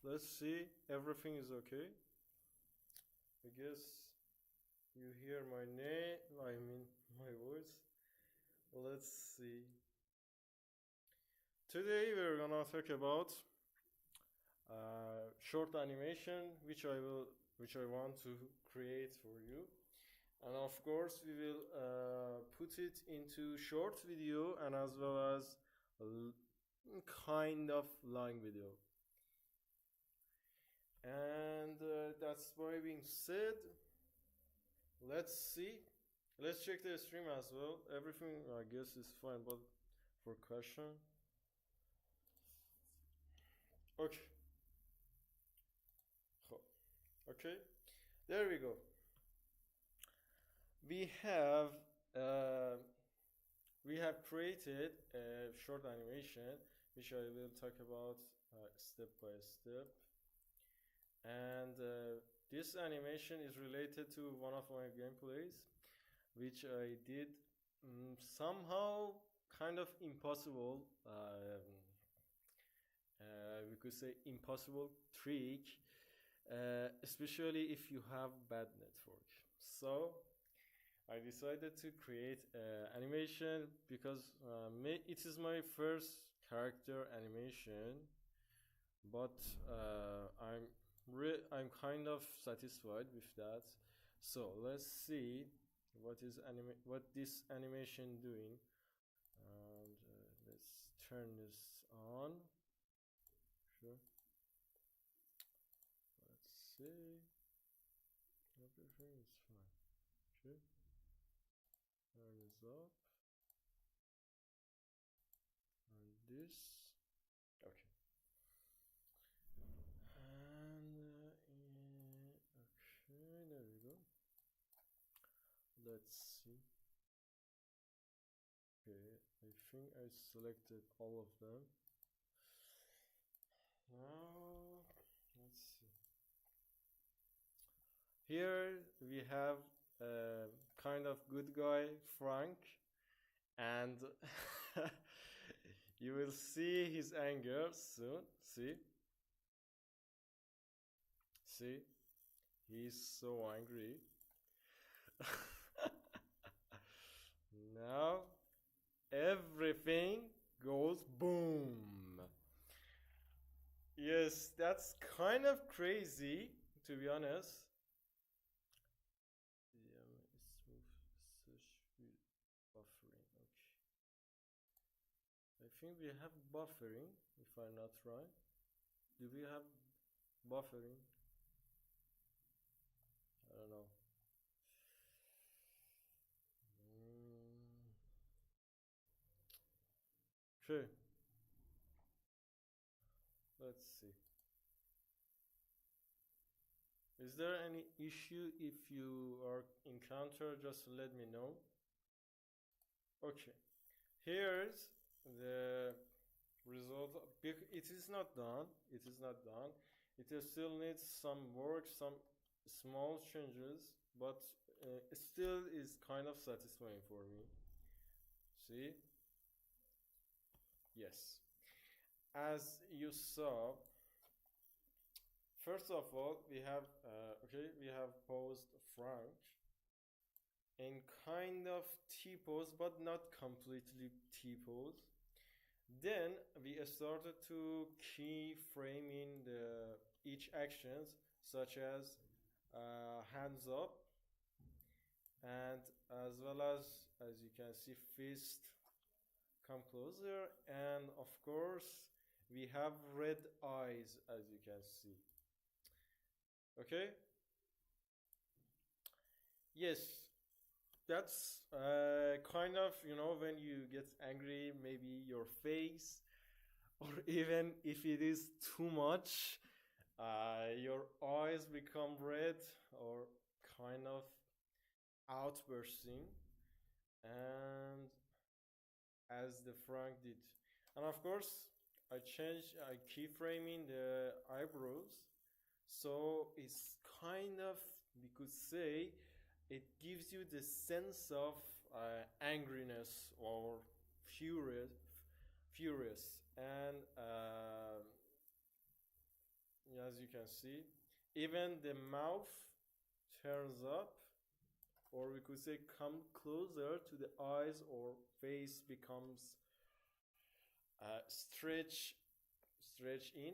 let's see. Everything is okay. I guess you hear my name, my voice. Let's see. Today we're gonna talk about short animation, which I want to create for you, and of course we will put it into short video and as well as kind of long video. And that's why being said, let's see. Let's check the stream as well. Everything I guess is fine, but for question. Okay. Okay. There we go. We have created a short animation which I will talk about step by step. And this animation is related to one of my gameplays, which I did somehow kind of impossible, we could say impossible trick, especially if you have bad network. So I decided to create animation because it is my first character animation, but I'm kind of satisfied with that. So let's see what this animation doing, and let's turn this on. Sure. Let's see. Everything is fine. Sure. Turn this up. And this. Okay. And okay, there we go. Let's see. Okay, I think I selected all of them. Now, let's see. Here we have a kind of good guy, Frank, and you will see his anger soon. See, he's so angry. Now everything goes boom. Yes, that's kind of crazy, to be honest. Yeah, smooth buffering. Okay. I think we have buffering, if I'm not wrong. Do we have buffering? I don't know. Okay. Let's see. Is there any issue? If you are encounter, just let me know. Okay. Here's the result. It is not done. It is not done. It still needs some work, some small changes, but it still is kind of satisfying for me. See? Yes. As you saw, first of all, we have posed Frank in kind of T-pose, but not completely T-pose. Then we started to keyframing each actions, such as hands up, and as well as you can see, fist, come closer, and of course we have red eyes, as you can see. Okay. Yes, that's kind of, when you get angry, maybe your face, or even if it is too much, your eyes become red or kind of outbursting, and as the Frank did. And of course I keyframing the eyebrows, so it's kind of, we could say, it gives you the sense of angriness or furious, and as you can see, even the mouth turns up, or we could say come closer to the eyes, or face becomes stretch in.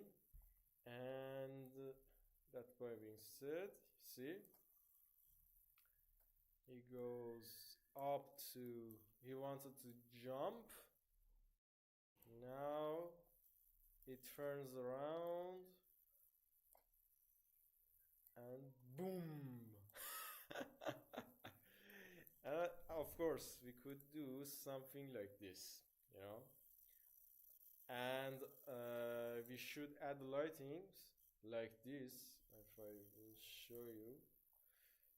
And that by being said, see, he goes up to, he wanted to jump, now it turns around and boom. Of course we could do something like this, you know, and we should add lightings like this. If I will show you,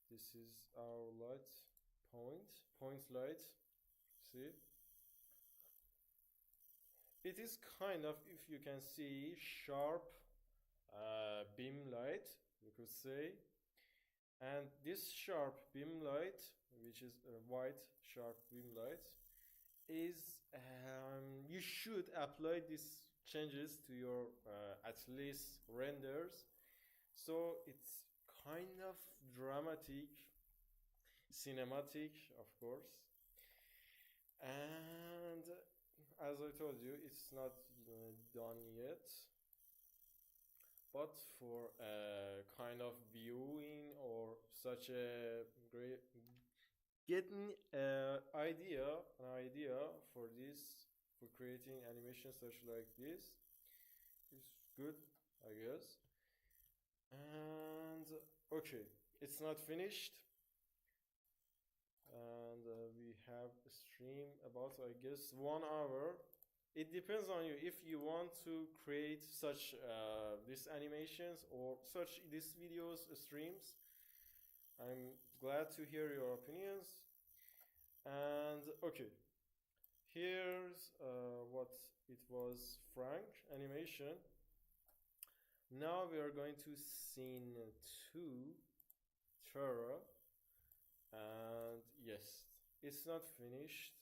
this is our light point light. See, it is kind of, if you can see, sharp beam light, we could say. And this sharp beam light, which is a white sharp beam light, is you should apply these changes to your at least renders, so it's kind of dramatic, cinematic, of course. And as I told you, it's not done yet, but for kind of viewing or such a great getting an idea for this, for creating animation such like this is good, I guess. And okay, it's not finished, and we have a stream about, I guess, 1 hour. It depends on you if you want to create such these animations or such these videos streams. I'm glad to hear your opinions. And okay, here's what it was, Frank animation. Now we are going to scene 2, Tara. And yes, it's not finished,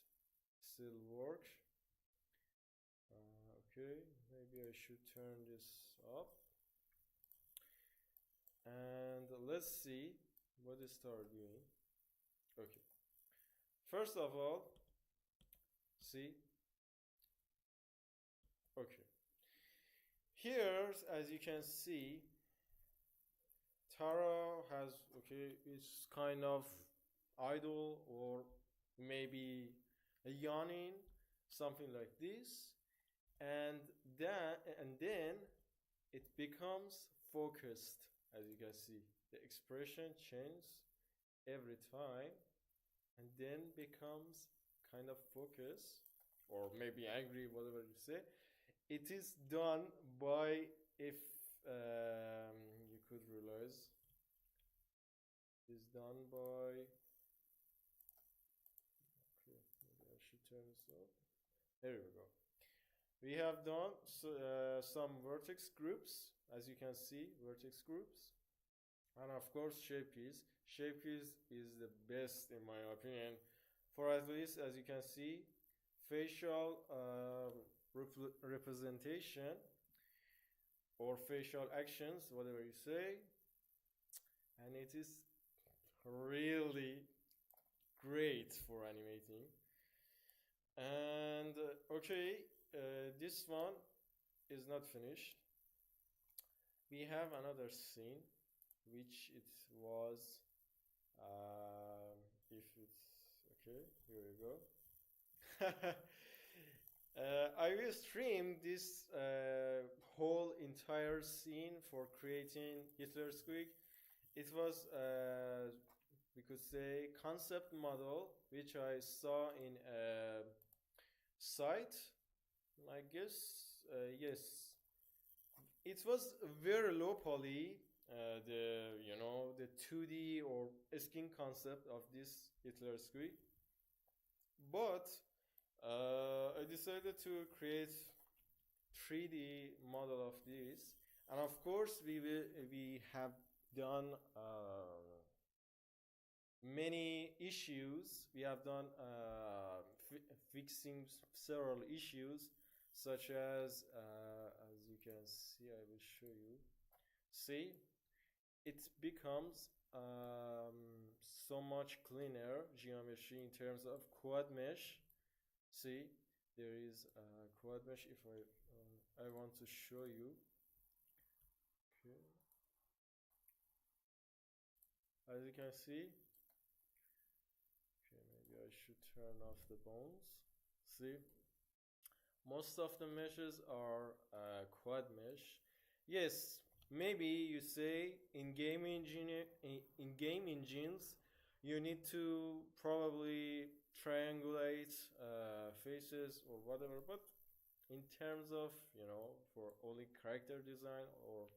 still work. Okay, maybe I should turn this up. And let's see what is Tara doing. Okay, first of all, see, okay, here as you can see, Tara has, okay, it's kind of idle or maybe a yawning, something like this, and then it becomes focused. As you can see, the expression changes every time and then becomes kind of focus, or maybe angry, whatever you say. It is done by, if you could realize, is done by, okay, maybe I should turn this off. There we go. We have done some vertex groups, as you can see, vertex groups, and of course shape keys. Shape keys is the best in my opinion, for at least, as you can see, facial representation or facial actions, whatever you say, and it is really great for animating. And okay, this one is not finished. We have another scene, which it was, if it's okay, here we go. I will stream this whole entire scene for creating Hitler Squeak. It was, we could say, concept model, which I saw in a site, I guess. Yes, it was very low poly, the 2D or skin concept of this Hitler Squeak, but I decided to create 3D model of this, and of course we have done many issues. We have done fixing several issues, such as you can see, I will show you. See, it becomes so much cleaner geometry in terms of quad mesh. See, there is a quad mesh. If I want to show you, okay, as you can see, okay, maybe I should turn off the bones. See, most of the meshes are quad mesh. Yes, maybe you say in game engines you need to probably triangulate faces or whatever, but in terms of, you know, for only character design or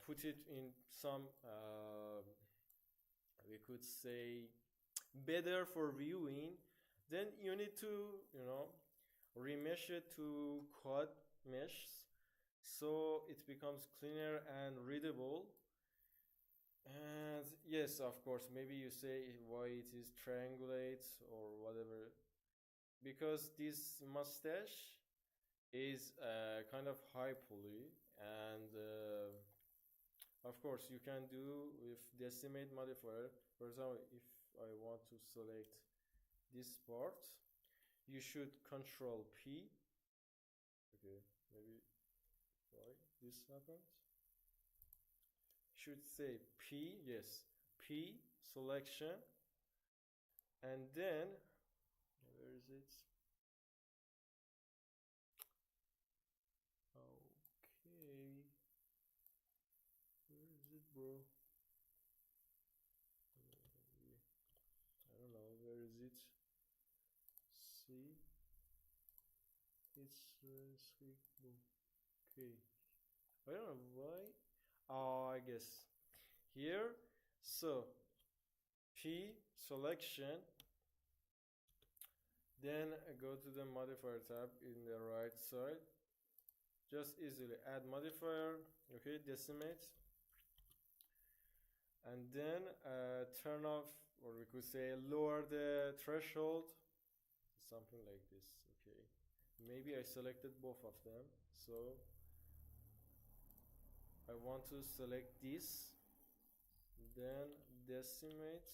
put it in some we could say better for viewing, then you need to, you know, remesh it to quad meshes so it becomes cleaner and readable. And yes, of course, maybe you say why it is triangulate or whatever, because this mustache is kind of high poly, and of course you can do with decimate modifier. For example, if I want to select this part, you should control P. Okay, maybe why this happens? Should say P, yes, P selection, and then where is it? Okay, where is it, bro? I don't know, where is it? See, it's squeak. Okay, I don't know why. Oh, I guess here. So P selection, then go to the modifier tab in the right side, just easily add modifier. Okay, decimate, and then turn off, or we could say lower the threshold, something like this. Okay, maybe I selected both of them, so I want to select this, then decimate,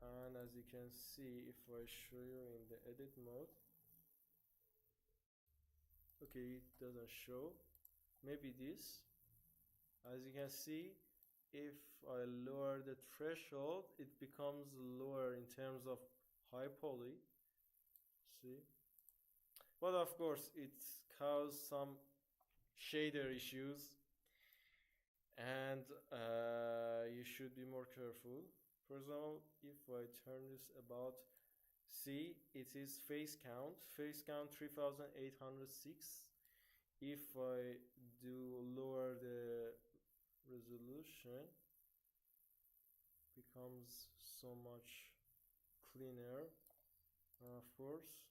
and as you can see, if I show you in the edit mode, okay, it doesn't show. Maybe this, as you can see, if I lower the threshold, it becomes lower in terms of high poly. See, but of course it causes some shader issues, and you should be more careful. For example, if I turn this about, see, it is face count 3806. If I do lower the resolution, becomes so much cleaner. Of course,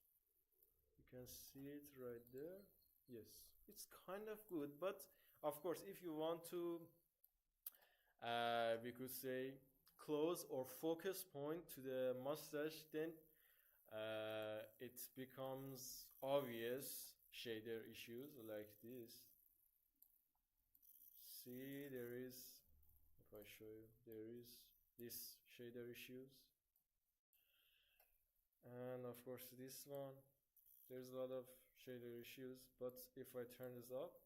you can see it right there. Yes, it's kind of good, but of course, if you want to, we could say, close or focus point to the mustache, then it becomes obvious shader issues like this. See, there is, if I show you, there is this shader issues, and of course this one, there's a lot of shader issues. But if I turn this up,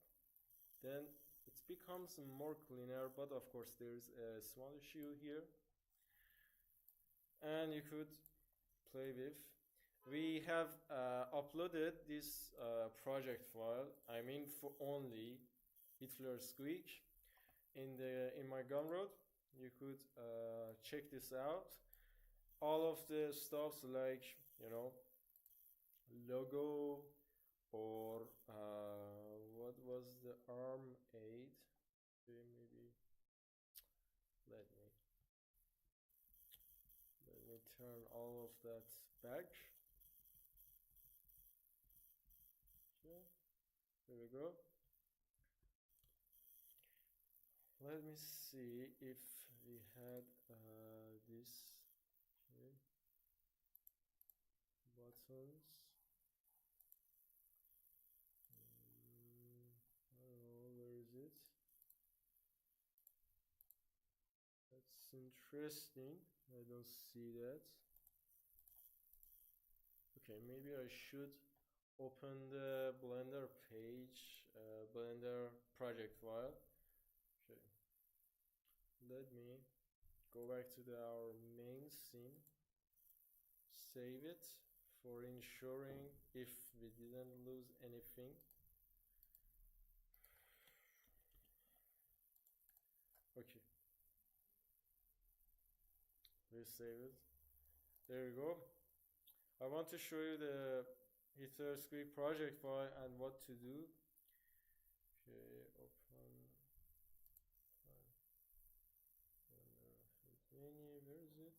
then it becomes more cleaner, but of course there's a small issue here, and you could play with. We have uploaded this project file, I mean for only Hitler Squeak, in my gumroad. You could check this out. All of the stuffs like, you know, logo, or what was the arm aid? Okay, maybe let me turn all of that back. Okay, there we go. Let me see if we had this. Okay, buttons. it. That's interesting. I don't see that. Okay, maybe I should open the Blender page, Blender project file. Okay, let me go back to our main scene, save it for ensuring if we didn't lose anything. Okay, let's save it. There you go. I want to show you the Ether squeak project file and what to do. Okay, open menu, where is it?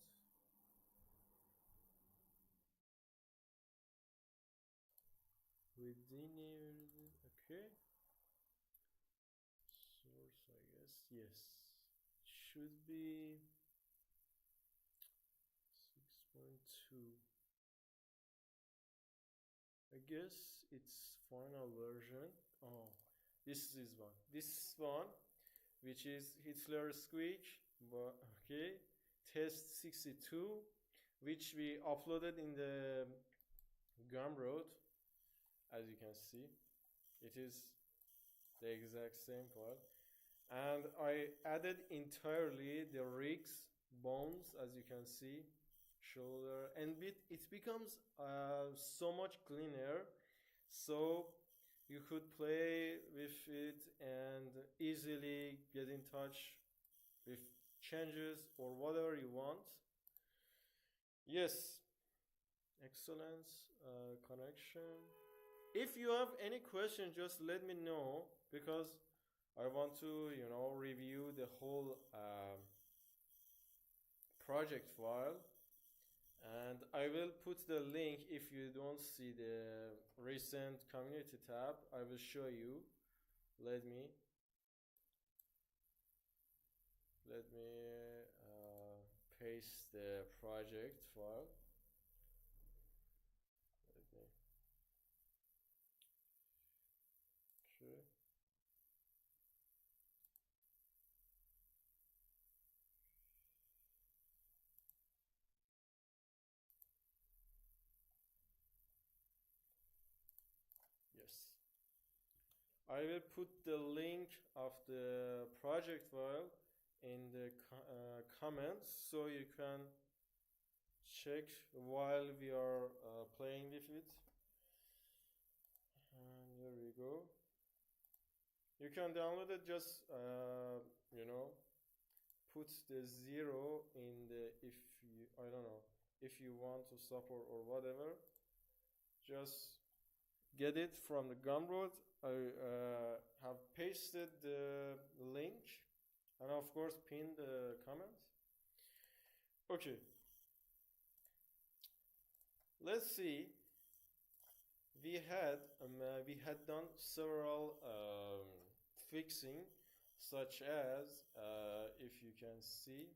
Houdini, where is it? Okay. Source, I guess. Yes. Should be 6.2. I guess it's final version. Oh, this is one. This one, which is Hitler Squeak, but okay, test 62, which we uploaded in the gumroad. As you can see, it is the exact same file, and I added entirely the rigs, bones, as you can see, shoulder, and it becomes so much cleaner, so you could play with it and easily get in touch with changes or whatever you want. Yes, excellent connection. If you have any question, just let me know, because I want to, review the whole project file, and I will put the link. If you don't see the recent community tab, I will show you. Let me paste the project file. Okay. Yes. I will put the link of the project file in the comments, so you can check while we are playing with it. And there we go. You can download it, just put the 0 in the, I don't know, if you want to support or whatever, just get it from the gumroad. I have pasted the link, and of course pinned the comment. Okay, let's see. We had done several fixing, such as if you can see,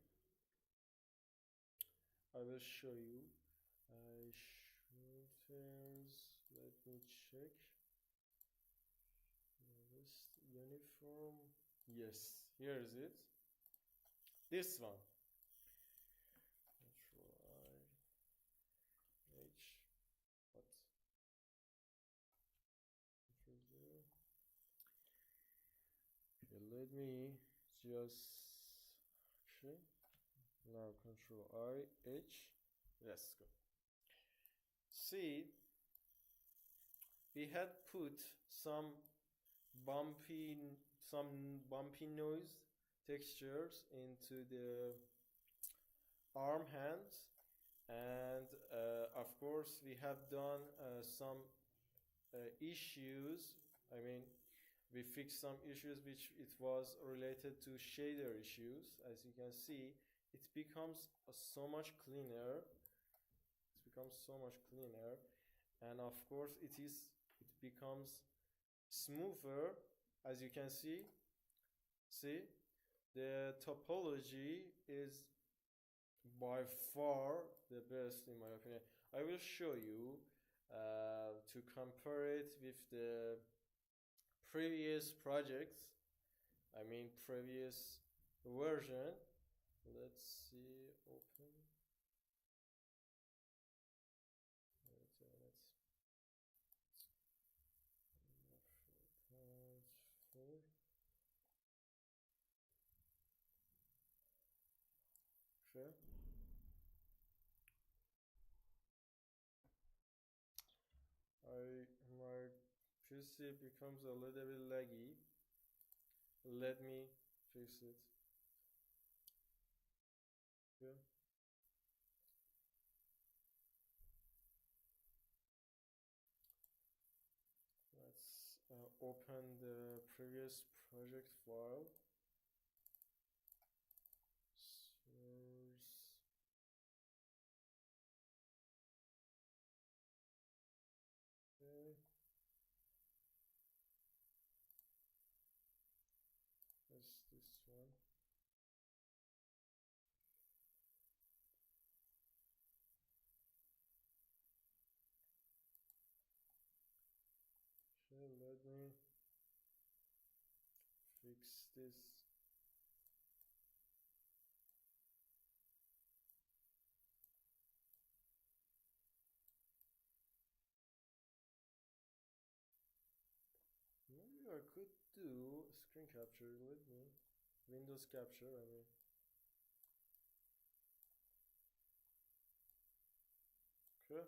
I will show you. Shoulders, let me check. Wrist uniform. Yes, here is it. This one. Control I H. What? Control 0. Okay, let me just. Okay. Now Control I H. Let's go. See, we had put some bumpy noise textures into the arm hands, and of course we have done some issues. I mean, we fixed some issues which it was related to shader issues. As you can see, it becomes so much cleaner. And of course it becomes smoother. As you can see, the topology is by far the best in my opinion. I will show you to compare it with the previous projects. I mean previous version. Let's see, open. Sure. My PC becomes a little bit laggy. Let me fix it. Yeah. Let's open the previous project file. Source. Okay. That's this one. Okay, let me fix this. Maybe I could do screen capture. Let me Windows capture. I mean. Okay.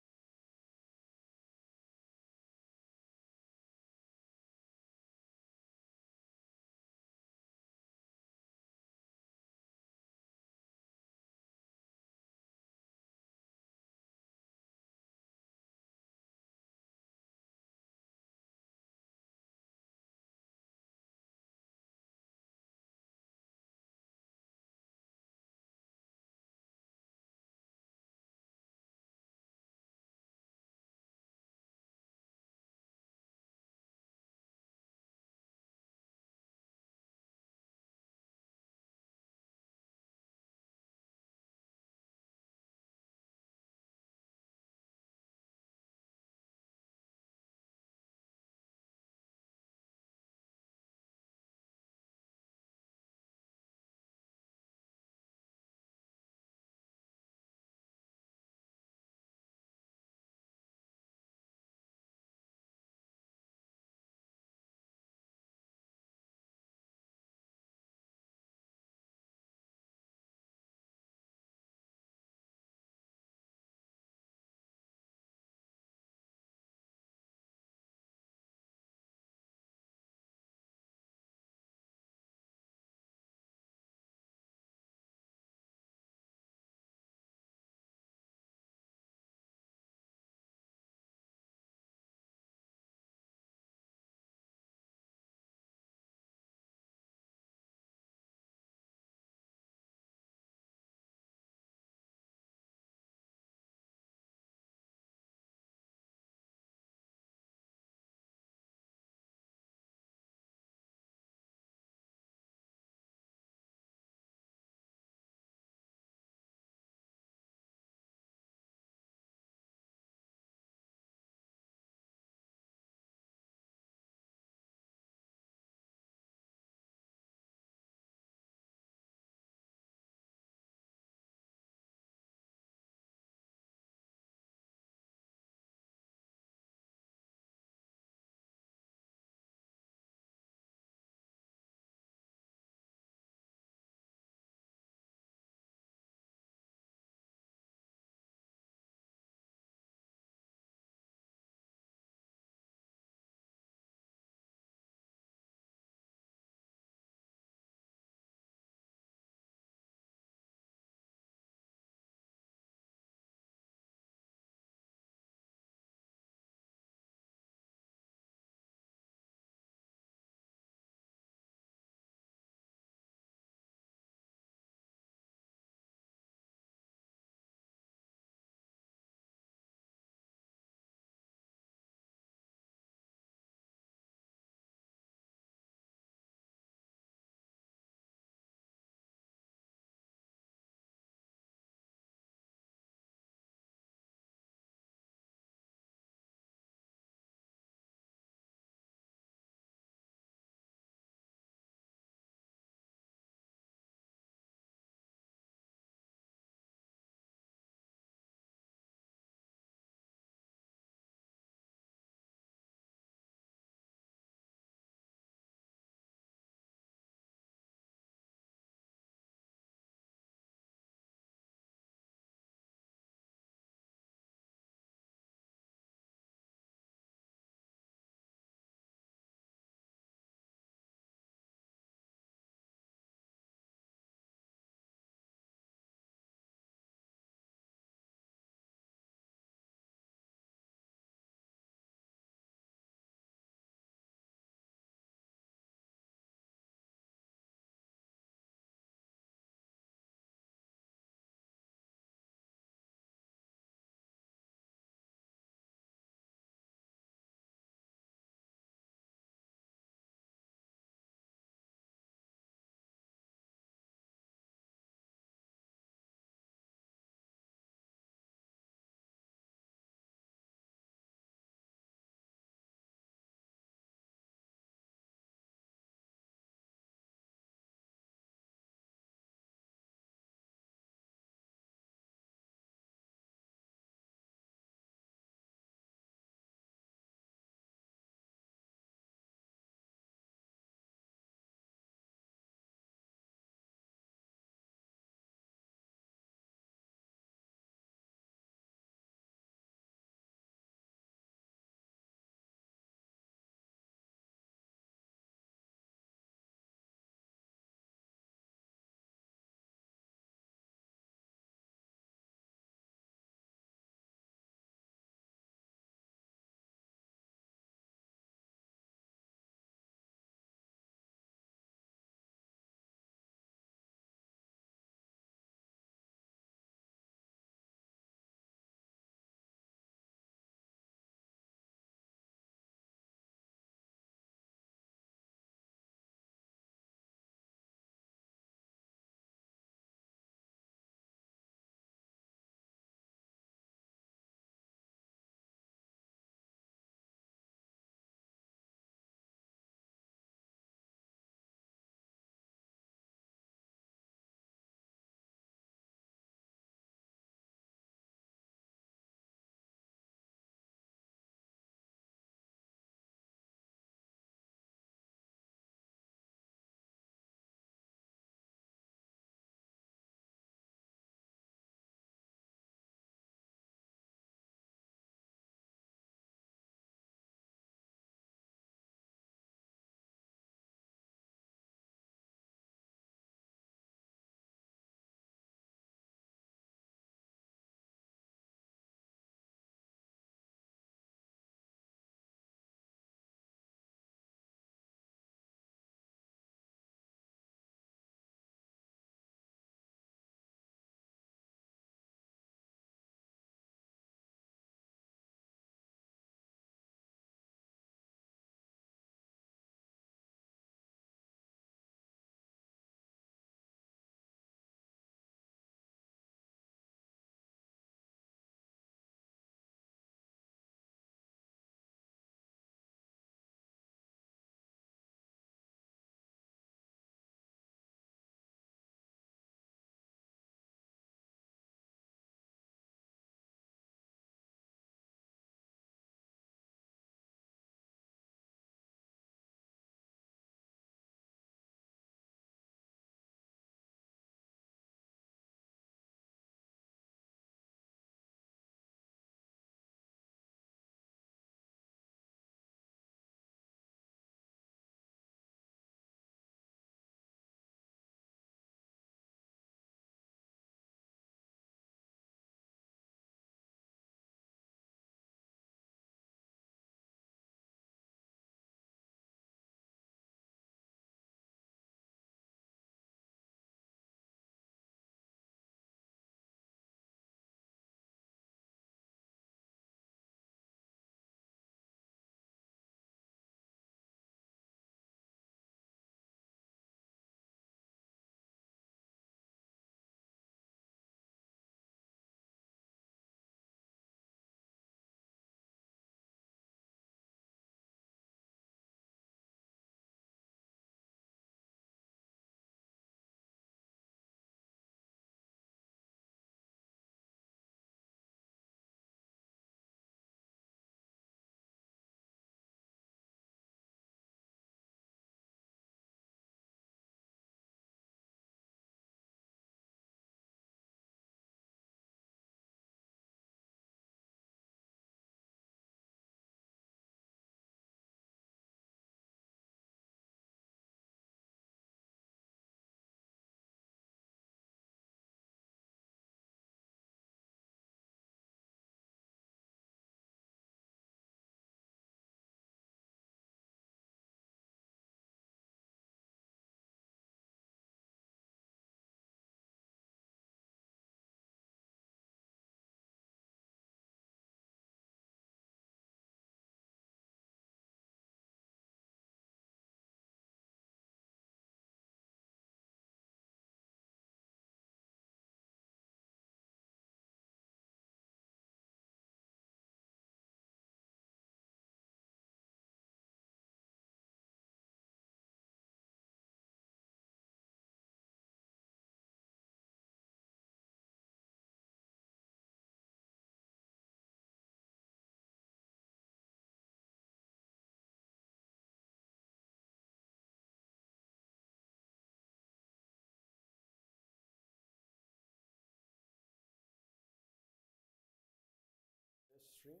stream.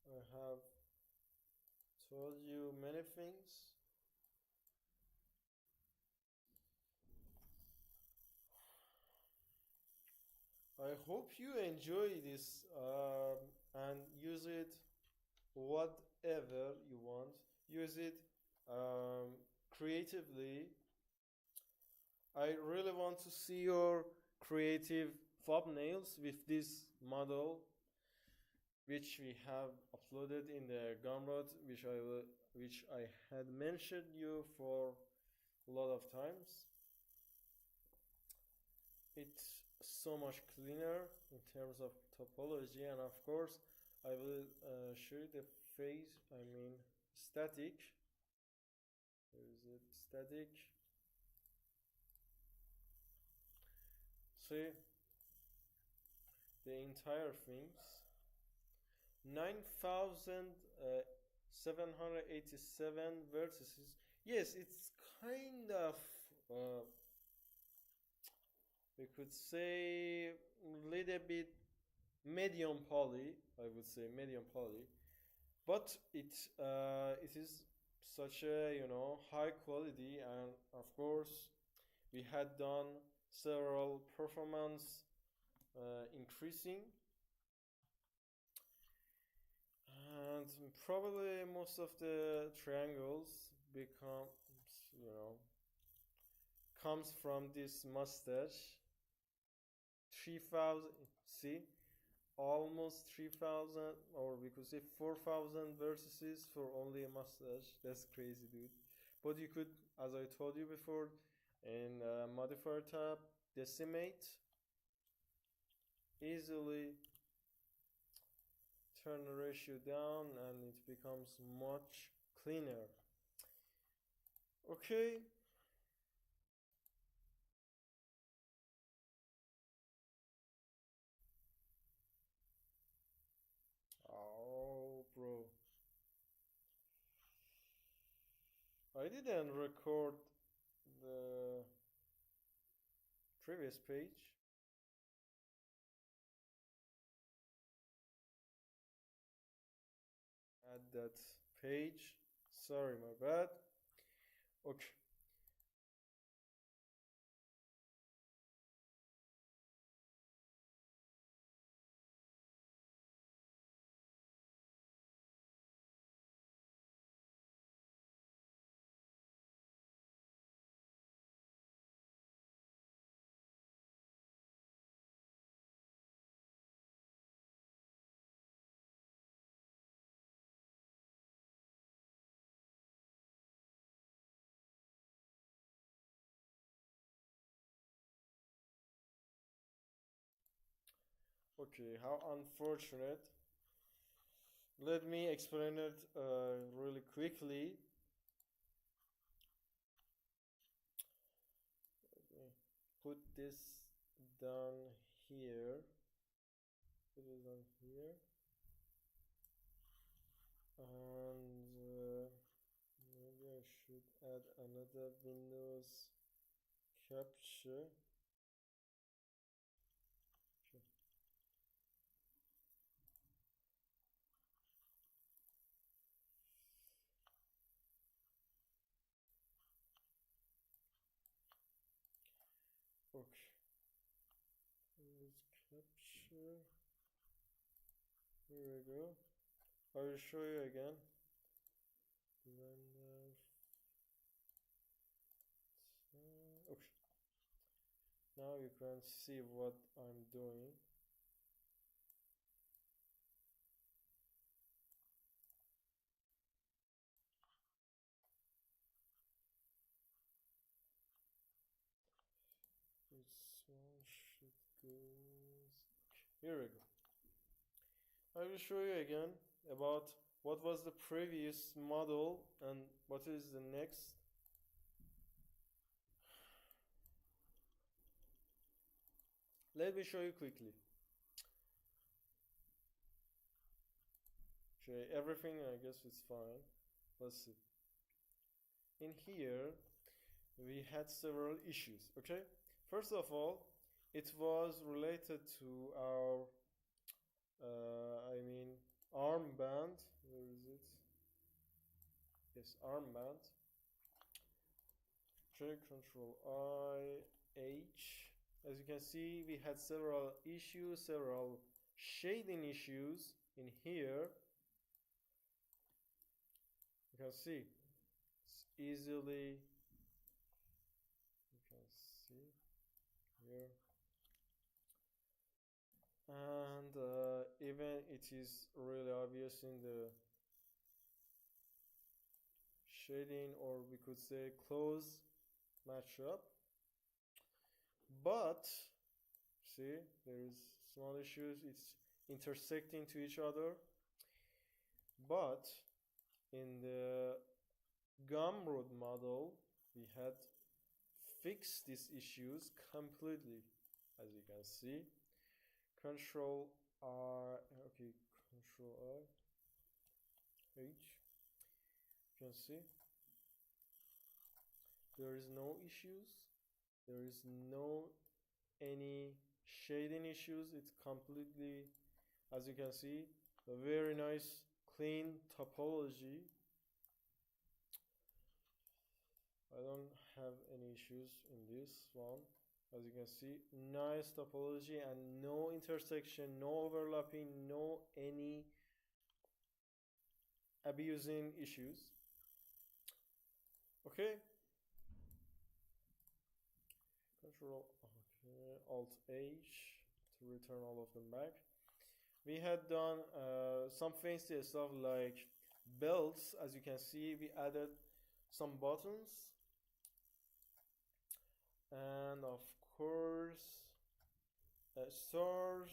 I have told you many things. I hope you enjoy this and use it whatever you want. Use it creatively. I really want to see your creative thumbnails with this model, which we have uploaded in the gumroad, which I had mentioned you for a lot of times. It's so much cleaner in terms of topology, and of course I will show you the phase, static. Where is it? Static. See the entire things. 9,787 vertices. Yes, it's kind of we could say a little bit medium poly. I would say medium poly, but it is such a high quality, and of course we had done several performance increasing, and probably most of the triangles comes from this mustache. 3,000, see, almost 3,000, or we could say 4,000 vertices for only a mustache. That's crazy, dude. But you could, as I told you before, in modifier tab, decimate, easily turn the ratio down and it becomes much cleaner. Okay. Oh, bro. I didn't record the previous page. Add that page. Sorry, my bad. Okay. Okay, how unfortunate. Let me explain it really quickly. Okay. Put this down here. Put it on here. And maybe I should add another Windows capture. Okay. Let's capture. Here we go. I will show you again. Blender. Okay. Now you can see what I'm doing. This one should go. Here we go. I will show you again about what was the previous model and what is the next. Let me show you quickly. Okay, everything I guess is fine. Let's see. In here we had several issues. Okay, first of all, it was related to our armband. Where is it? Yes, armband. Check Control I H. As you can see, we had several issues, several shading issues in here. You can see it's easily, you can see here, and even it is really obvious in the shading, or we could say close matchup. But see, there is small issues, it's intersecting to each other. But in the gumroad model, we had fixed these issues completely. As you can see, Control R, okay, Control I H. You can see there is no issues, there is no any shading issues. It's completely, as you can see, a very nice clean topology. I don't have any issues in this one. As you can see, nice topology and no intersection, no overlapping, no any abusing issues. Okay. Control Alt H to return all of them back. We had done some fancy stuff like belts. As you can see, we added some buttons, and of course stars,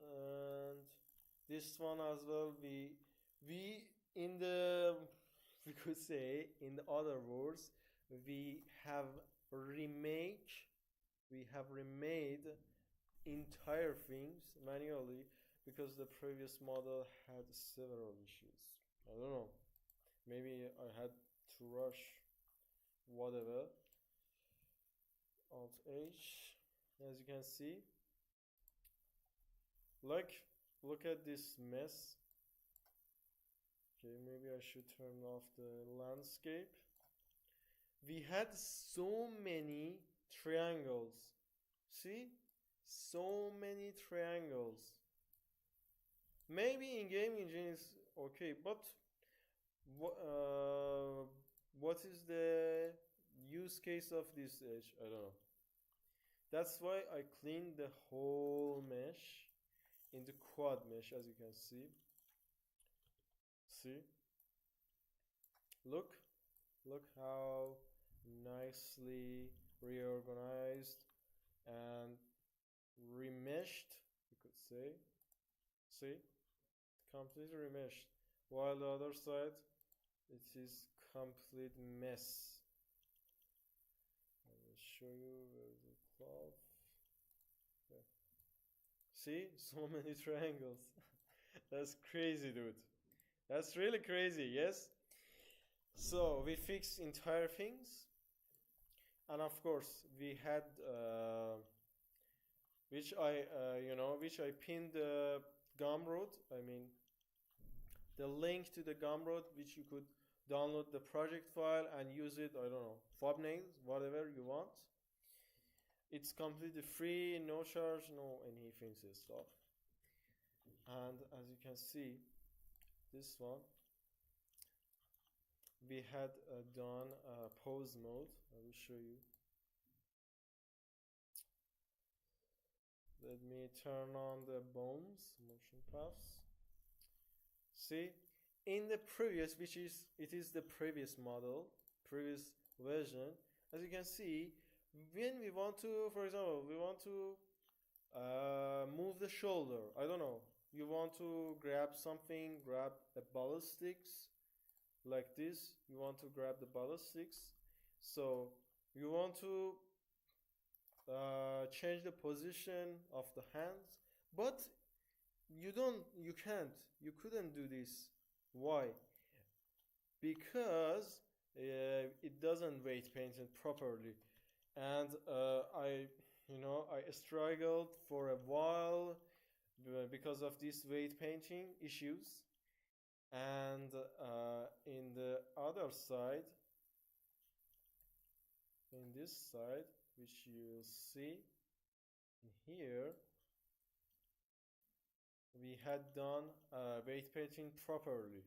and this one as well. We in the, we could say, in the other words, we have remade entire things manually, because the previous model had several issues. I don't know, maybe I had to rush, whatever. Alt H. As you can see, like, look at this mess. Okay, maybe I should turn off the landscape. We had so many triangles. See? So many triangles. Maybe in game engine is okay, but what is the use case of this edge? I don't know. That's why I cleaned the whole mesh into quad mesh, as you can see. See? Look how nicely reorganized and remeshed, you could say. See? Completely remeshed. While the other side, it is complete mess. I will show you where the cloth. Okay. See? So many triangles. That's crazy, dude. That's really crazy, yes? So we fixed entire things, and of course we had which I pinned the gumroad. I mean, the link to the gumroad, which you could download the project file and use it. I don't know, thumbnails, whatever you want. It's completely free, no charge, no any fancy stuff. And as you can see, this one, we had done pose mode. I will show you. Let me turn on the bones, motion paths. See, in the previous, it is the previous model, previous version, as you can see, when we want to, for example, we want to move the shoulder, I don't know, you want to grab something, grab the ball sticks, like this, you want to grab the ball sticks, so you want to change the position of the hands, but you couldn't do this. Why? Because it doesn't weight painted properly, and you know, I struggled for a while because of these weight painting issues. And in the other side, in this side, which you see here, we had done weight painting properly.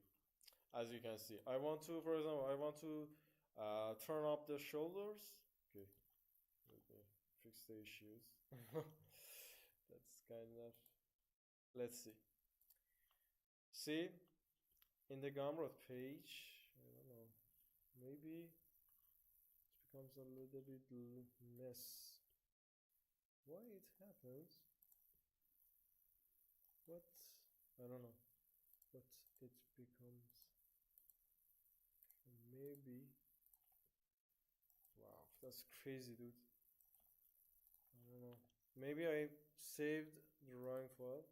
As you can see, I want to, for example, I want to turn up the shoulders. Okay, let me fix the issues. That's kind of, let's see. See, in the gumroad page, I don't know, maybe it becomes a little bit mess. Why it happens? What? I don't know. What it becomes. Maybe. Wow, that's crazy, dude. I don't know. Maybe I saved the wrong file.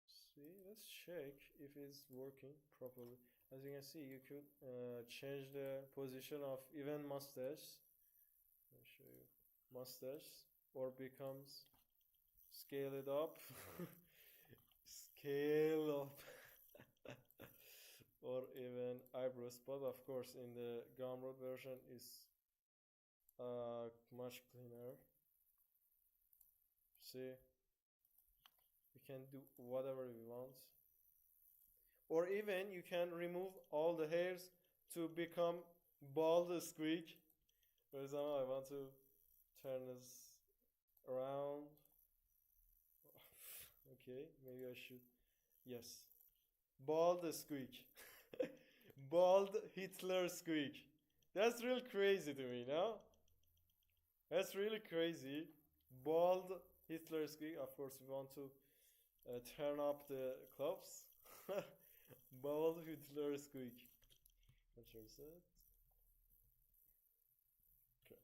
See, let's check if it's working properly. As you can see, you could change the position of even mustache. I'll show you mustache, or becomes scale it up, scale up, or even eyebrows. But of course, in the gumroad version is much cleaner. See, we can do whatever we want, or even you can remove all the hairs to become bald squeak. For example, I want to turn this around. Okay, maybe I should. Yes, bald squeak. Bald Hitler squeak. That's real crazy to me, no? That's really crazy. Bald Hitler squeak. Of course, we want to turn up the clubs. Bald Hitler squeak. Control Z. Okay.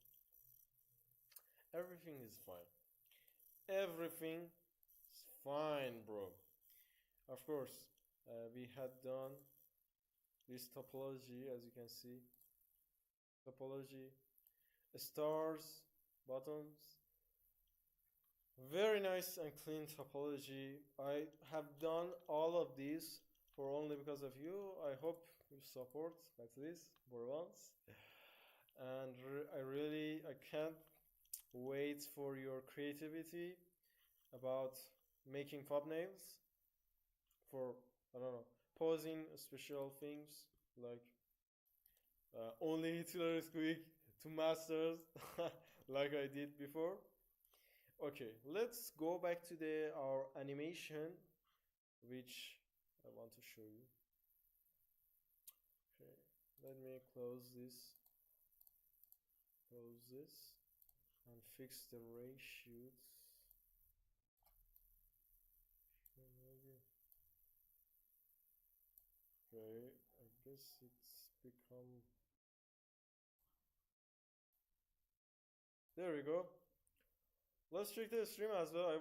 Everything is fine. Everything is fine, bro. Of course, we had done this topology, as you can see. Topology, stars, buttons. Very nice and clean topology. I have done all of these for only because of you. I hope you support at least for once. And I can't wait for your creativity about making thumbnails for, I don't know, posing special things like only Hitler is quick to masters like I did before. Okay, let's go back to our animation, which I want to show you. Okay, let me close this, and fix the ratios. Okay, I guess it's become. There we go. Let's check the stream as well. I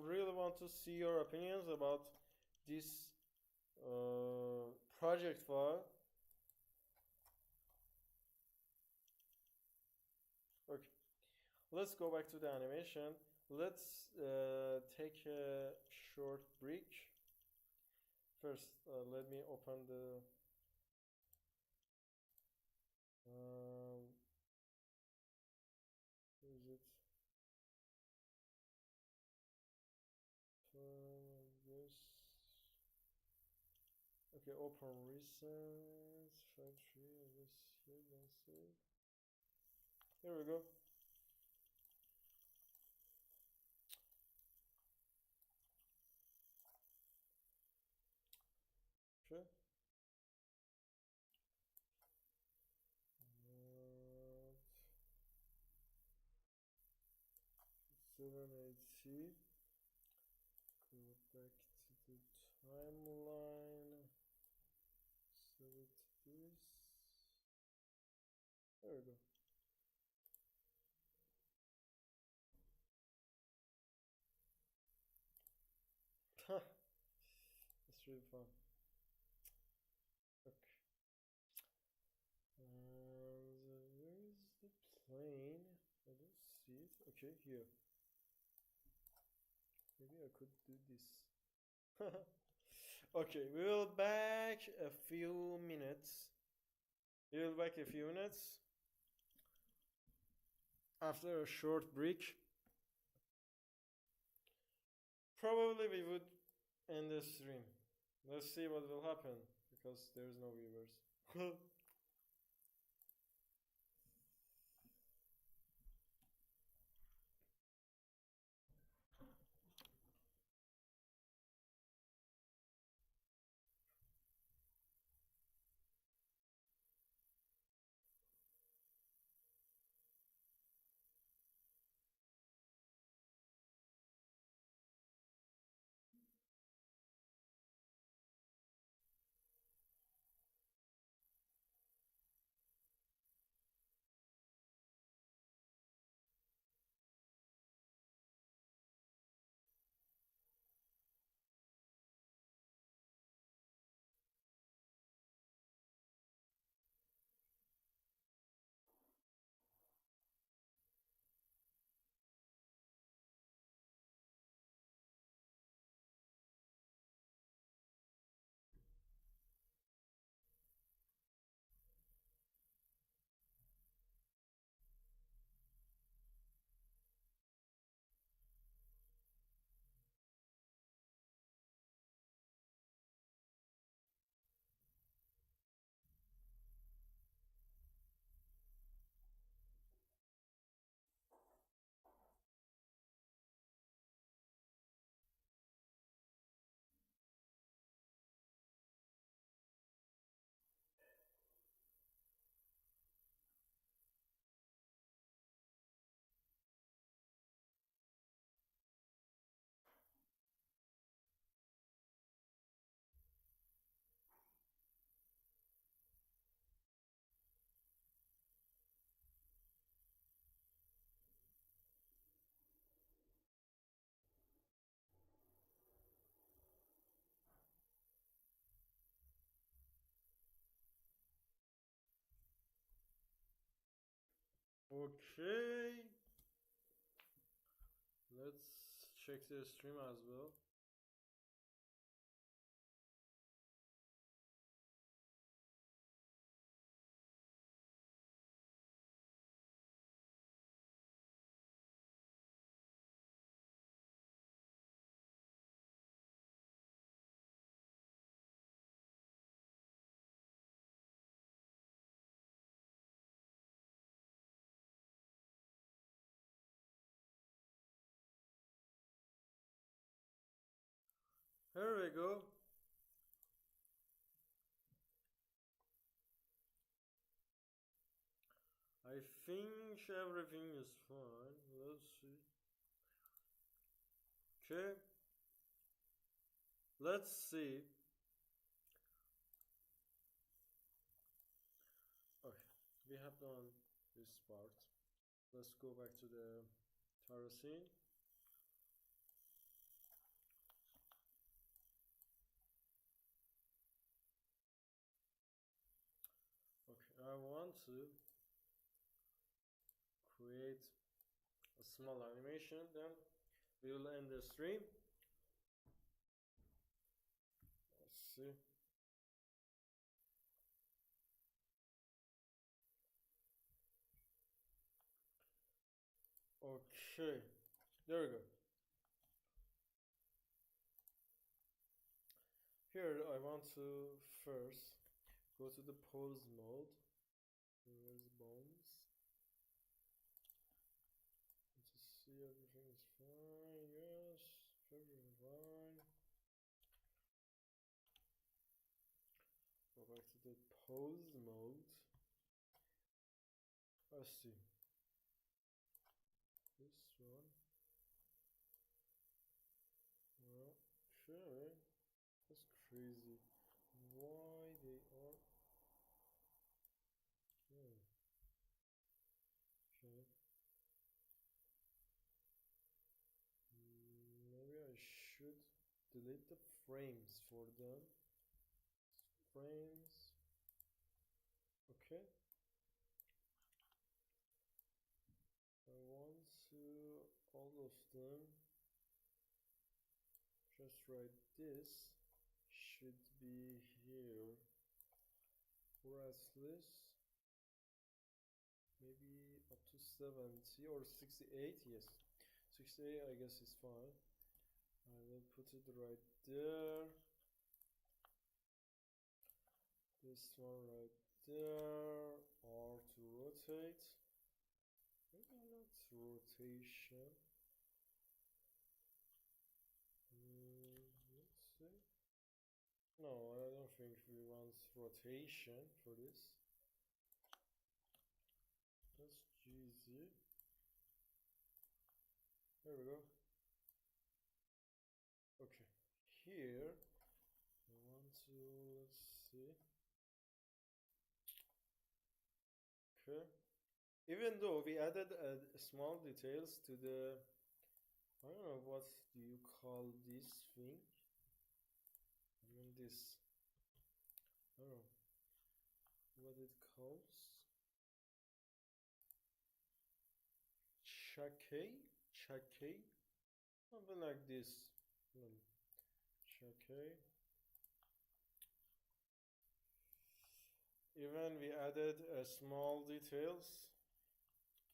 really want to see your opinions about this project file. Okay, let's go back to the animation. Let's take a short break. First, let me open the is it? This. Okay, open recent factory. I guess here, that's it. Here we go. Sure. 780. Go back to the timeline. Select this. There we go. It's really fun. Okay. And where is the plane? see it. Okay, here. Maybe I could do this. Okay, we will back a few minutes. We'll back a few minutes after a short break. Probably we would end the stream. Let's see what will happen because there's no viewers. Okay, let's check the stream as well. Here we go. I think everything is fine. Let's see. Okay. Let's see. Okay, we have done this part. Let's go back to the Tara scene. Okay, I want to create a small animation, then we will end the stream. Let's see. Okay, there we go. Here I want to first go to the pose mode. Where's bones? To see everything is fine. Yes, everything fine. Go back to the pose mode. Let's see. This one. Okay. That's crazy. Why they are. Okay. Maybe I should delete the frames for them. Frames. Okay. I want of them. Just write this should be here, or at least maybe up to 70 or 68. Yes, 68 I guess is fine. I will put it right there. This one right there. R to rotate. Maybe not rotation. Let's see. No, I don't think we want rotation for this. That's GZ. There we go. Okay, here I want to, let's see. Okay, even though we added small details to the, I don't know what do you call this thing. I mean this, I don't know what it calls. Chake, something like this. Chake. Even we added small details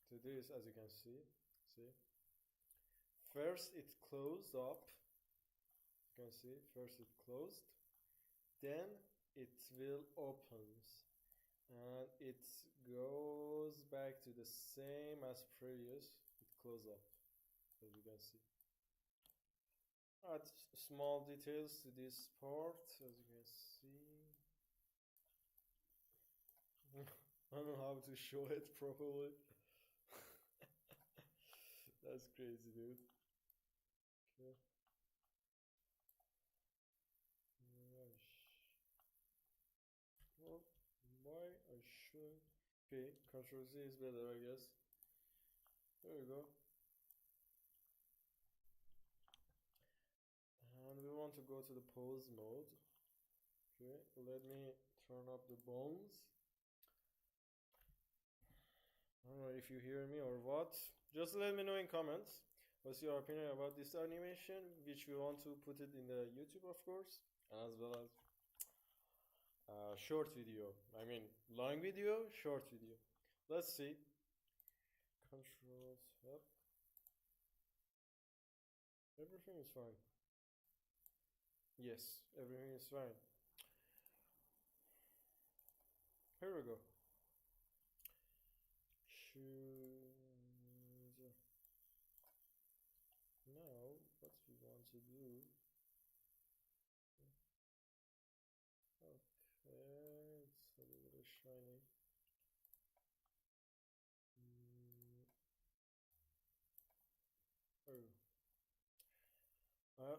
to this, as you can see. First it closed up. You can see, first it closed, then it will opens, and it goes back to the same as previous. It close up, as you can see. Add small details to this part, as you can see. I don't know how to show it properly. That's crazy, dude. Okay. Well, why I should. Okay, Ctrl Z is better, I guess. There we go. And we want to go to the pose mode. Okay, let me turn up the bones. I don't know if you hear me or what. Just let me know in comments. What's your opinion about this animation, which we want to put it in the YouTube, of course, as well as short video. I mean, long video, short video. Let's see. Control up. Everything is fine. Yes, everything is fine. Here we go. Now, what we want to do. Okay, it's a little shiny.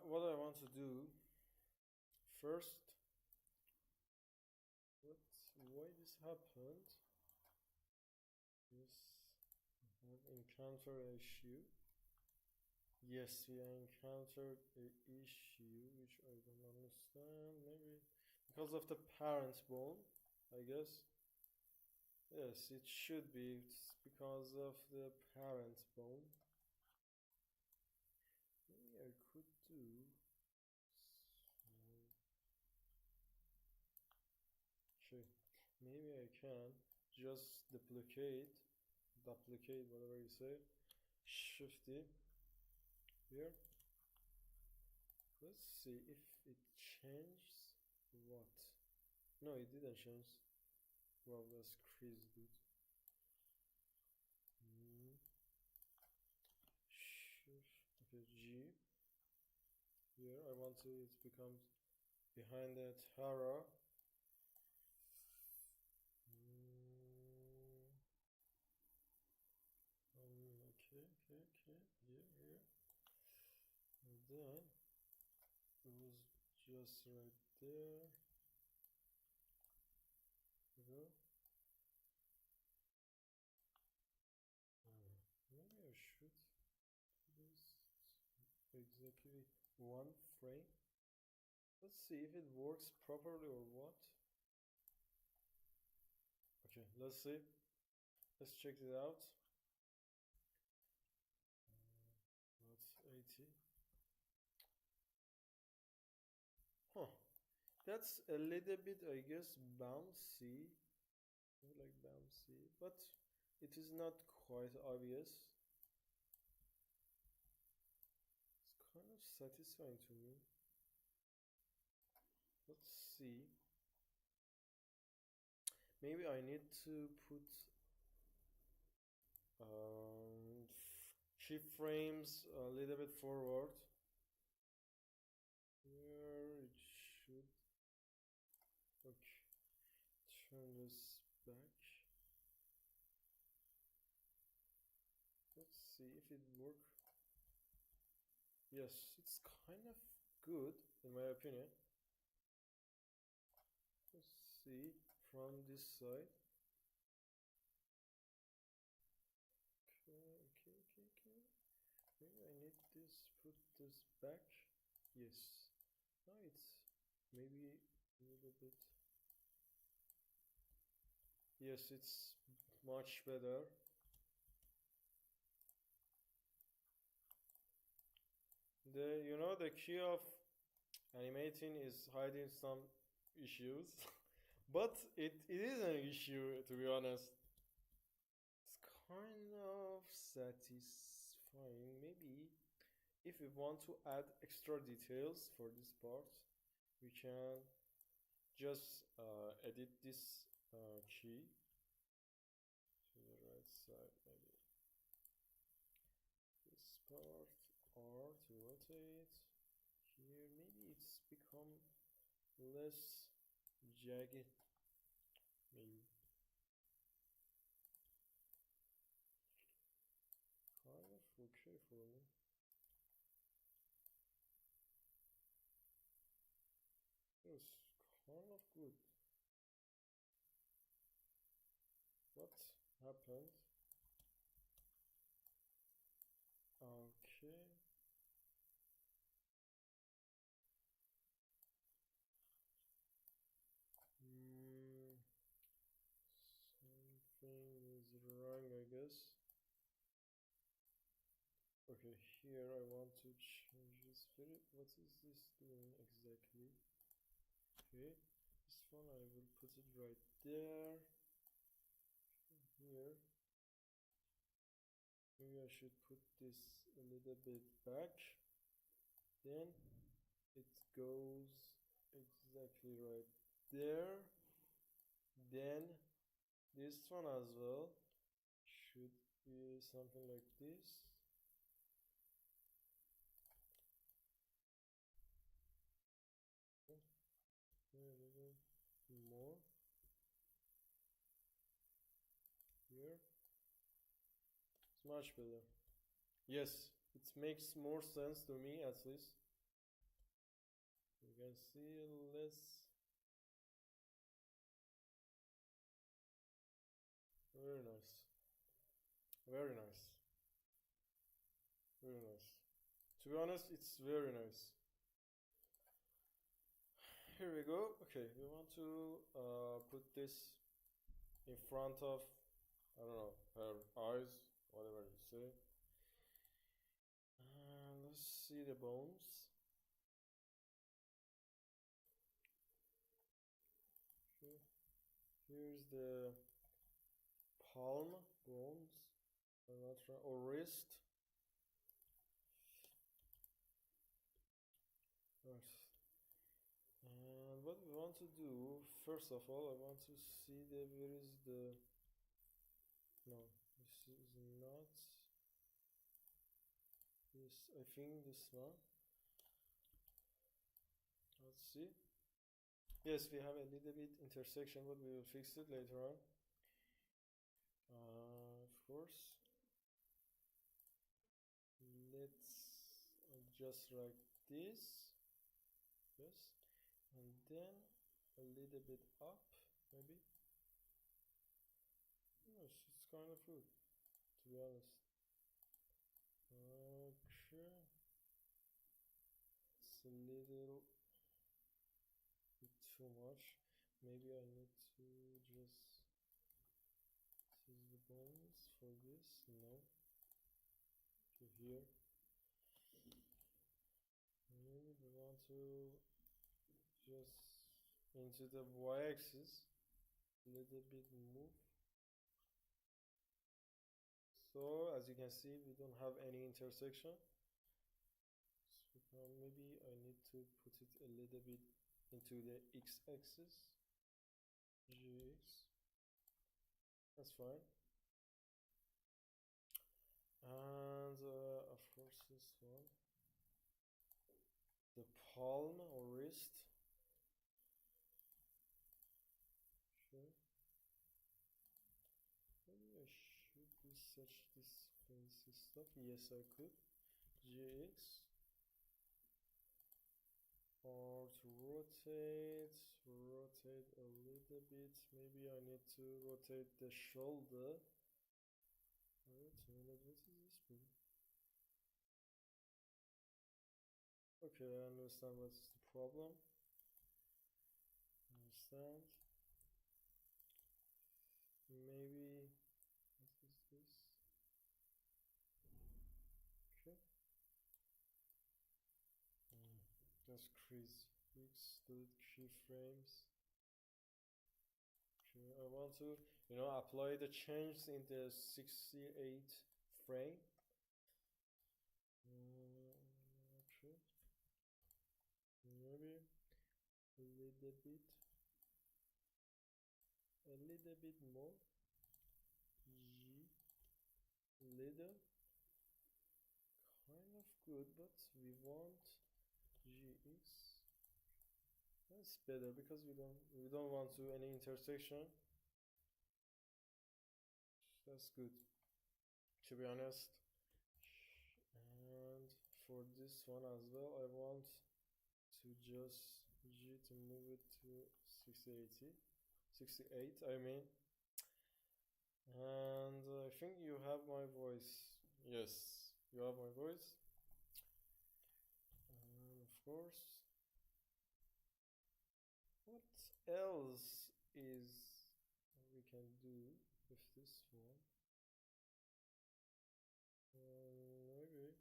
What I want to do first. Why this happened? Yes, I have encountered an issue. Yes, we encountered an issue which I don't understand. Maybe because of the parent bone, I guess. Yes, it should be. It's because of the parent bone. Maybe I could do. Sure. Maybe I can just duplicate, whatever you say. Shifty here. Let's see if it changes what. No, it didn't change. Wow, that's crazy, dude. Okay, G. Here, I want to, it becomes behind the Tara. Okay, here. And then it was just right there. Go. Maybe I should do this exactly one frame. Let's see if it works properly or what. Okay, let's see. Let's check it out. That's a little bit, I guess, bouncy. I like bouncy, but it is not quite obvious. It's kind of satisfying to me. Let's see. Maybe I need to put keyframes a little bit forward. Here it should. Okay. Turn this back. Let's see if it works. Yes, it's kind of good in my opinion. Let's see from this side. Okay. Maybe I need this, put this back. Yes. Now it's maybe a little bit. Yes, it's much better. The key of animating is hiding some issues, but it is an issue, to be honest. It's kind of satisfying. Maybe if we want to add extra details for this part, we can just edit this key to the right side, maybe this part R to rotate. Here maybe it's become less jagged, maybe. Kind of okay for me. Yes, kind of good. What happened? Okay. Something is wrong, I guess. Okay, here I want to change this spirit. What is this doing exactly? Okay, this one I will put it right there. Here. Maybe I should put this a little bit back. Then it goes exactly right there. Then this one as well should be something like this. A little more here. It's much better. Yes, it makes more sense to me, at least. You can see less. Very nice. Very nice. Very nice. To be honest, it's very nice. Here we go. Okay, we want to put this in front of, I don't know, her eyes, whatever you say. Let's see the bones. Okay. Here's the palm bones, or wrist. Right. And what we want to do, first of all, I want to see where is the, no, this is not, this, I think this one. Let's see. Yes, we have a little bit intersection, but we will fix it later on. Of course. Let's just like this. Yes. And then a little bit up, maybe. Yes, it's kind of good, to be honest. Okay. It's a little bit too much. Maybe I need to just use the bones for this. No. To here. Maybe we want to just into the y-axis, little bit move. So as you can see, we don't have any intersection. So maybe I need to put it a little bit into the x-axis. Gx. That's fine. And of course this one, the palm or wrist. Sure. Maybe I should research this fancy stuff. Yes, I could. GX. Or to rotate a little bit. Maybe I need to rotate the shoulder. Alright, what is this mean? Okay, I understand what's the problem. Understand. Maybe what is this? Okay. That's crazy. Exclude keyframes. Okay, I want to, apply the changes in the 68 frame. Okay. Maybe a little bit more. G, little, kind of good, but we want GX. That's better because we don't want to any intersection. That's good, to be honest. And for this one as well, I want to just G to move it to 68 I mean. And I think you have my voice. Yes, you have my voice. And of course, what else is we can do with this one? Maybe.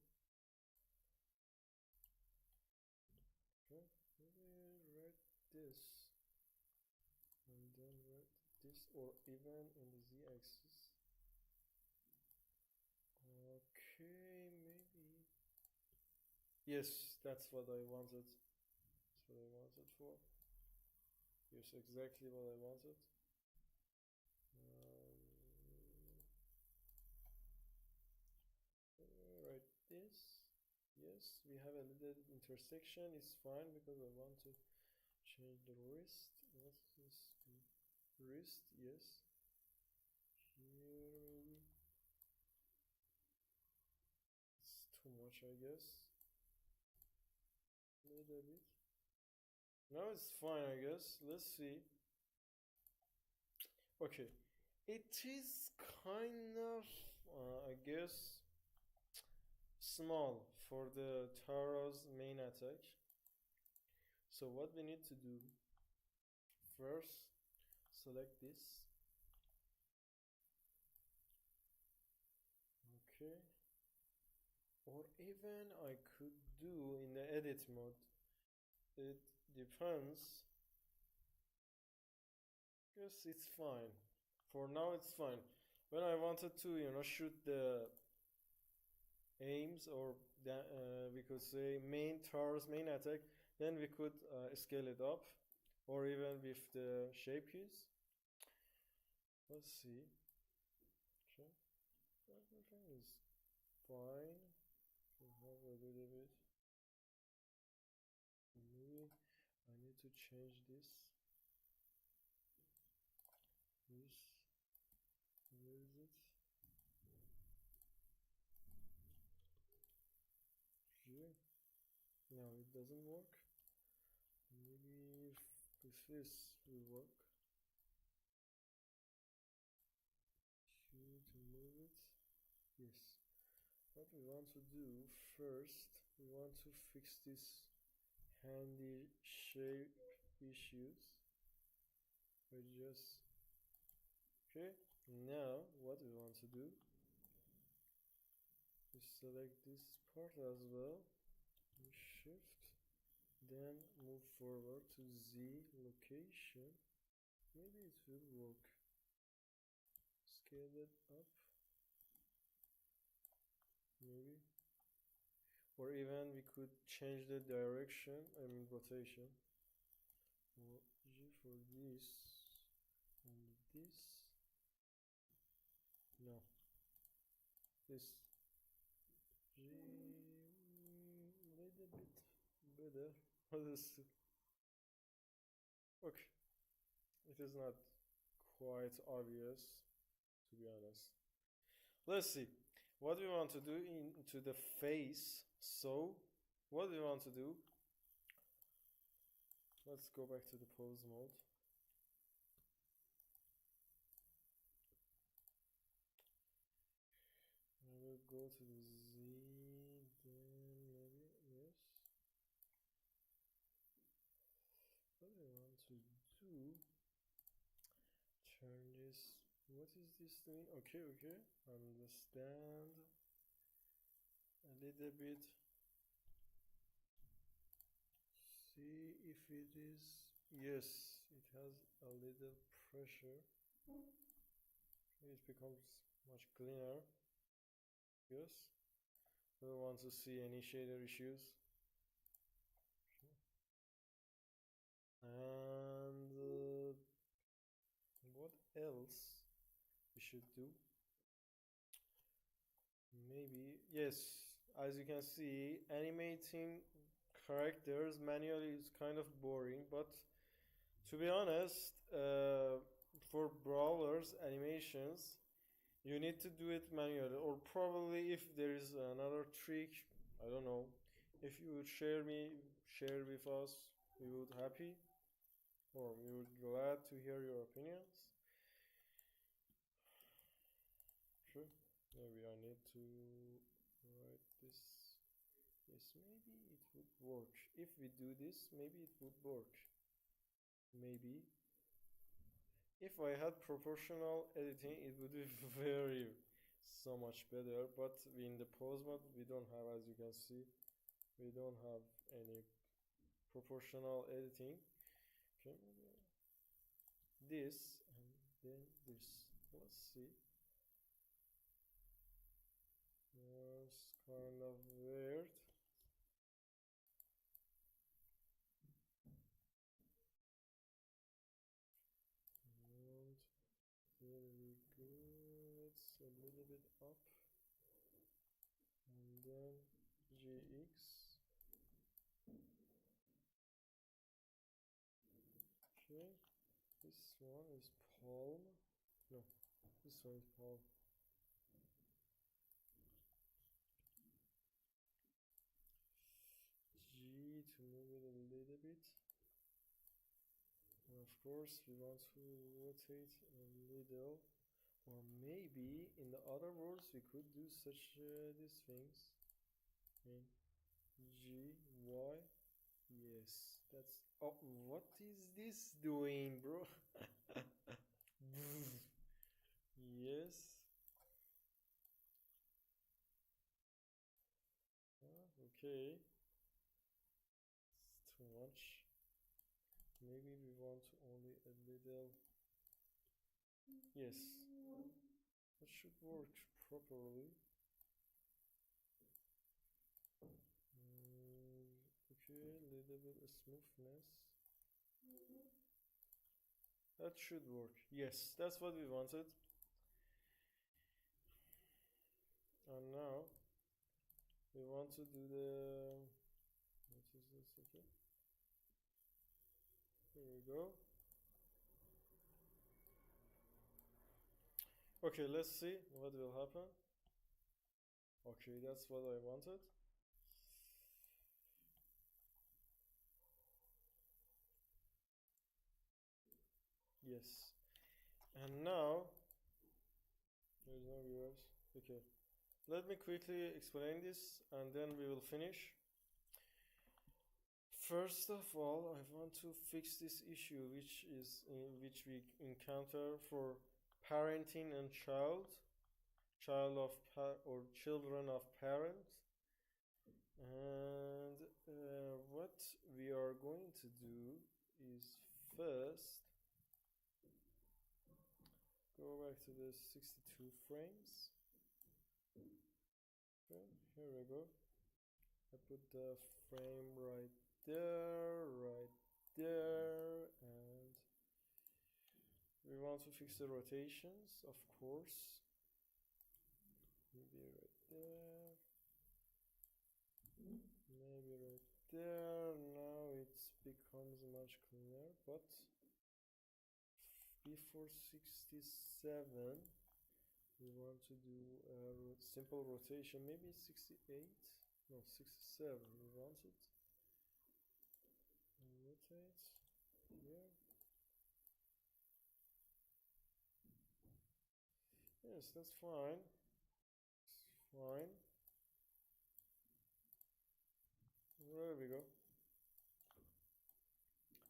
Okay, maybe write this and then write this, or even in the z-axis. Okay, maybe. Yes, that's what I wanted. That's what I wanted for. Here's exactly what I wanted. Right, this. Yes, we have a little intersection. It's fine because I want to change the wrist. What's this? Wrist, yes. Here maybe. It's too much, I guess. A little bit. Now it's fine, I guess. Let's see. Okay, it is kind of, I guess, small for the Tara's main attack. So what we need to do, first select this. Okay, or even I could do in the edit mode. It depends. Yes, it's fine. For now it's fine. When I wanted to, shoot the aims, or we could say Tara's main attack, then we could scale it up, or even with the shape keys. Let's see. Okay, everything is fine. We have a little bit. Maybe I need to change this. Where is it? Here. No, it doesn't work. Maybe if this will work. Here to move it. Yes. What we want to do first, we want to fix this handy shape issues. We just, okay, now what we want to do is select this part as well. Shift Then move forward to Z location. Maybe it will work. Scale it up. Maybe. Or even we could change the direction, I mean rotation. G for this and this. No. This G little bit better. Okay. It is not quite obvious, to be honest. Let's see what we want to do into the face. So what we want to do, let's go back to the pose mode. I will go to the Z, then maybe, yes. What I want to do, turn this, what is this thing? Okay, understand a little bit. See if it is, yes, it has a little pressure. It becomes much cleaner. Yes, I don't want to see any shader issues. And what else we should do? Maybe, yes, as you can see, animating characters manually is kind of boring, but to be honest, for Brawlers animations, you need to do it manually, or probably if there is another trick, I don't know, if you would share with us, we would happy, or we would glad to hear your opinions. Sure, maybe I need to write this. Yes, maybe it would work. If we do this, maybe it would work. Maybe. If I had proportional editing, it would be very so much better, but in the pose mode we don't have, as you can see, we don't have any proportional editing. Okay, this and then this, let's see. It's kind of weird. There we go, it's a little bit up, and then GX. Okay, this one is palm. No, this one is palm. G to move it a little bit. And of course, we want to rotate a little, or maybe in the other words, we could do such these things. Okay. G, Y, yes, that's. Oh, what is this doing, bro? Yes. Okay. It's too much. Maybe we want only a little. Yes, that should work properly. Okay, a little bit of smoothness. That should work. Yes, that's what we wanted. And now we want to do the. What is this? Okay. Here we go. Okay, let's see what will happen. Okay, that's what I wanted. Yes. And now, there's no viewers. Okay. Let me quickly explain this and then we will finish. First of all, I want to fix this issue which we encounter for parenting and child of or children of parents. And what we are going to do is first go back to the 62 frames. Okay, here we go. I put the frame right there, and we want to fix the rotations, of course. Maybe right there. Maybe right there. Now it becomes much cleaner, but before 67 we want to do a simple rotation, maybe 68, no 67 we want it. And rotate here. Yes, that's fine. It's fine. There we go.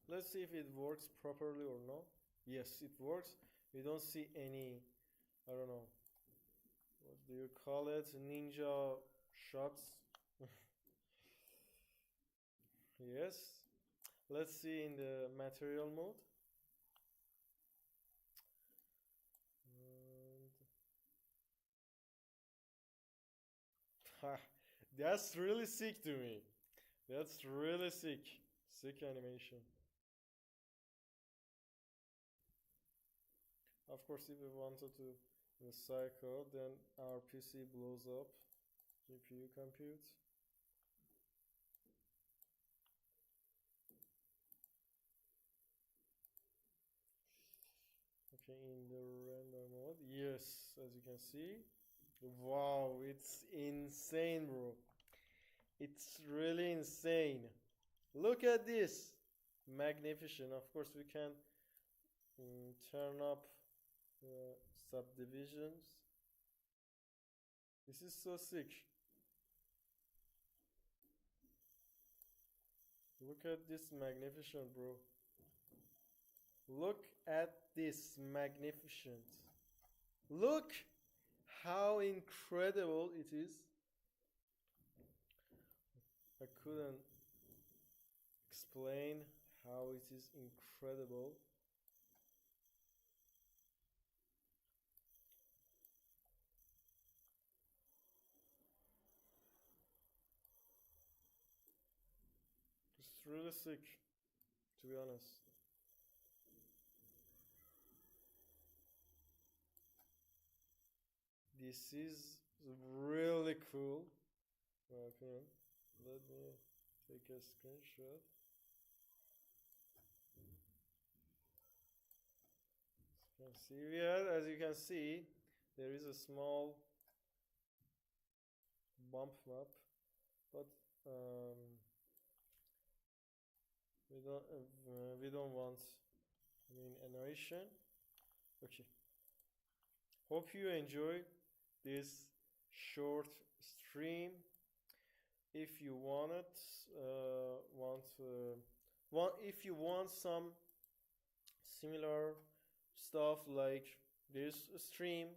Let's see if it works properly or not. Yes, it works. We don't see any, I don't know, what do you call it? Ninja shots. Yes. Let's see in the material mode. And that's really sick to me. That's really sick. Sick animation. Of course, if we wanted to recycle, then our PC blows up. GPU compute. Okay, in the render mode. Yes, as you can see. Wow, it's insane, bro. It's really insane. Look at this. Magnificent. Of course, we can turn up subdivisions. This is so sick. Look at this magnificent, bro. Look at this magnificent. Look how incredible it is. I couldn't explain how it is incredible. It's really sick, to be honest. This is really cool, in my opinion. Let me take a screenshot. As you can see, there is a small bump map, but we don't want animation. Okay. Hope you enjoy this short stream. If you if you want some similar stuff like this stream,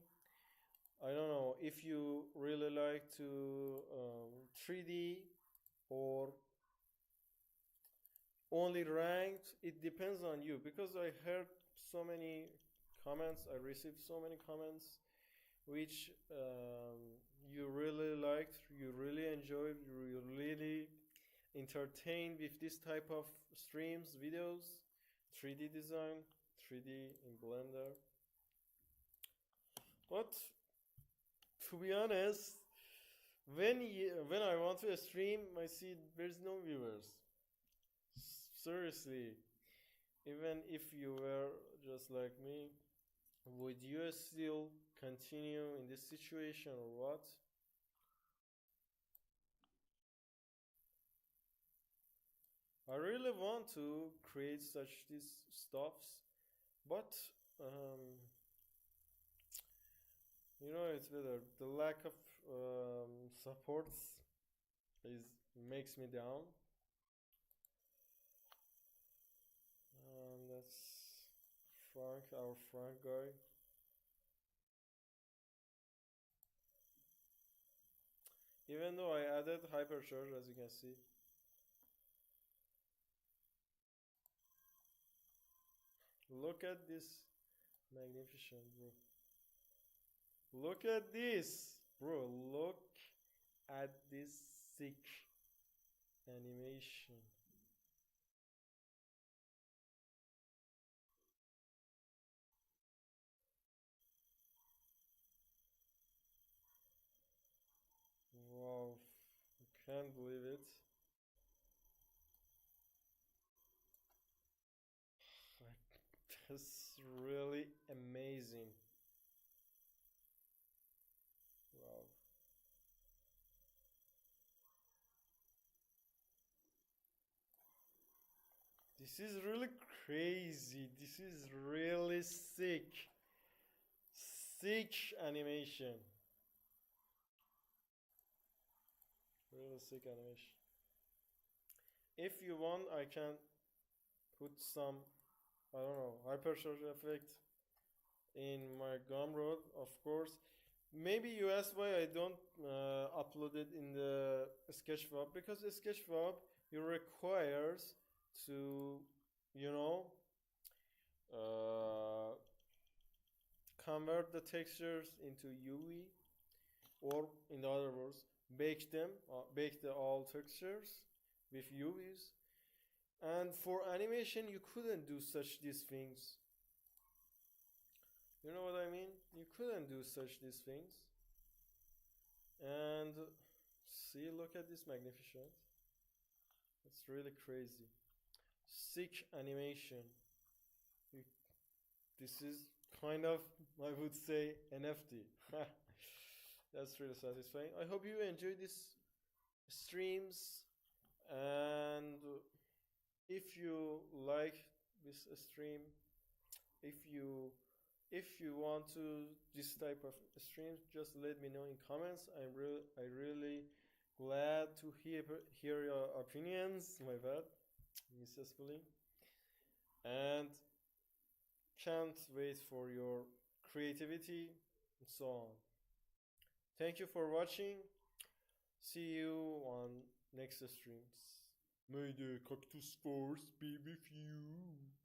I don't know if you really like to 3D or only ranked. It depends on you, because I heard so many comments, I received so many comments which you really liked, you really enjoyed, you really entertained with this type of streams, videos, 3D design, 3D in Blender. But to be honest, when I want to stream, I see there's no viewers. Seriously, even if you were just like me, would you still continue in this situation or what? I really want to create such these stuffs, but you know, it's better. The lack of supports makes me down. That's Frank, our Frank guy. Even though I added hypercharge, as you can see. Look at this magnificent, bro. Look at this, bro. Look at this sick animation. Wow, I can't believe it. That's really amazing. Wow. This is really crazy. This is really sick. Sick animation. Really sick animation. If you want, I can put some, I don't know, hypercharge effect in my gumroad, of course. Maybe you asked why I don't upload it in the sketchfab, because the sketchfab you requires to, you know, uh, convert the textures into UV, or in other words, bake them, bake the all textures with UVs. And for animation, you couldn't do such these things. You know what I mean? You couldn't do such these things. And see, look at this magnificent. It's really crazy. Sick animation. This is kind of, I would say, NFT. That's really satisfying. I hope you enjoyed these streams, and if you like this stream, if you want to this type of streams, just let me know in comments. I really glad to hear your opinions. My bad, Mrs. Bully, and can't wait for your creativity and so on. Thank you for watching. See you on next streams. May the cactus force be with you.